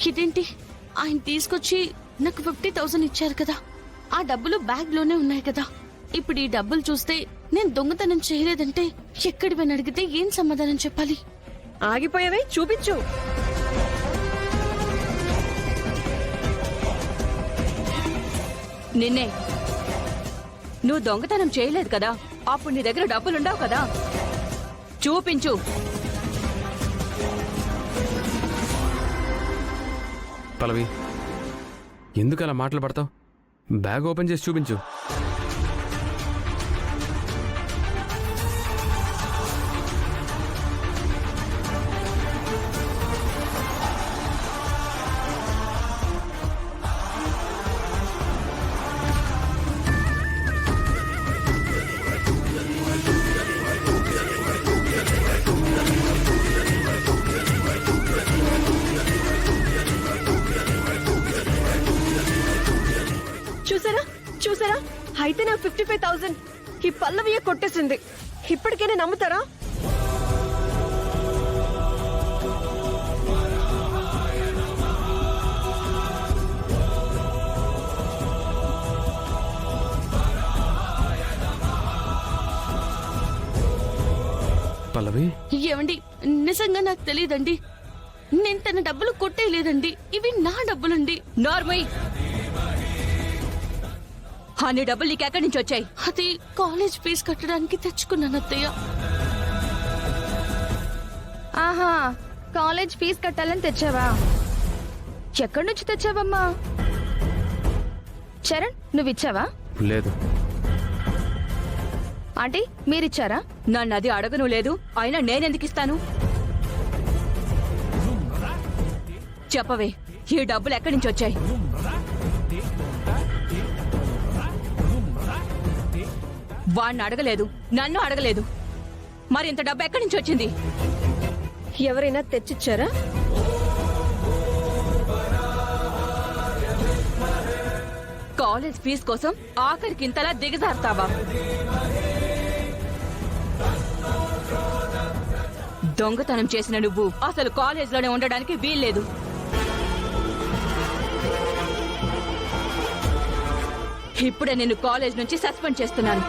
ఇదేంటి, ఆయన తీసుకొచ్చి నాకు 50,000 ఇచ్చారు కదా, ఆ డబ్బులు బ్యాగ్ లోనే ఉన్నాయి కదా. ఇప్పుడు ఈ డబ్బులు చూస్తే నేను దొంగతనం చేయలేదంటే ఎక్కడివని అడిగితే ఏం సమాధానం చెప్పాలి? ఆగిపోయావే, చూపించు. నిన్నే. నువ్వు దొంగతనం చేయలేదు కదా, అప్పుడు నీ దగ్గర డబ్బులుండవు కదా. చూపించు. పల్లవి, ఎందుకు అలా మాటలు పడతావు? బ్యాగ్ ఓపెన్ చేసి చూపించు. చూసారా చూసారా, అయితే నా 55,000 ఈ పల్లవియే కొట్టేసింది. ఇప్పటికైనా నమ్ముతారా? పల్లవి, ఏమండి, నిజంగా నాకు తెలియదండి. నేను తన డబ్బులు కొట్టేయలేదండి, ఇవి నా డబ్బులండి. నార్మల్. అన్ని డబ్బులు నీకెక్కడి నుంచి వచ్చాయి? అది కాలేజ్ ఫీజు కట్టడానికి తెచ్చుకున్నాను అత్తయ్య. ఆహా, కాలేజ్ ఫీజు కట్టాలని తెచ్చావా? ఎక్కడి నుంచి తెచ్చావమ్మా? చరణ్, నువ్విచ్చావా? లేదు. ఆంటీ, మీరిచ్చారా? నన్ను అది అడగను లేదు, అయినా నేనెందుకు ఇస్తాను? చెప్పవే, ఈ డబ్బులు ఎక్కడి నుంచి వచ్చాయి? వాణ్ణి అడగలేదు, నన్ను అడగలేదు, మరి ఇంత డబ్బు ఎక్కడి నుంచి వచ్చింది? ఎవరైనా తెచ్చిచ్చారా? కాలేజ్ ఫీజు కోసం ఆఖరికి ఇంతలా దిగజారుతావా? దొంగతనం చేసిన నువ్వు అసలు కాలేజ్లోనే ఉండడానికి వీల్లేదు. ఇప్పుడే నిన్ను కాలేజ్ నుంచి సస్పెండ్ చేస్తున్నాను.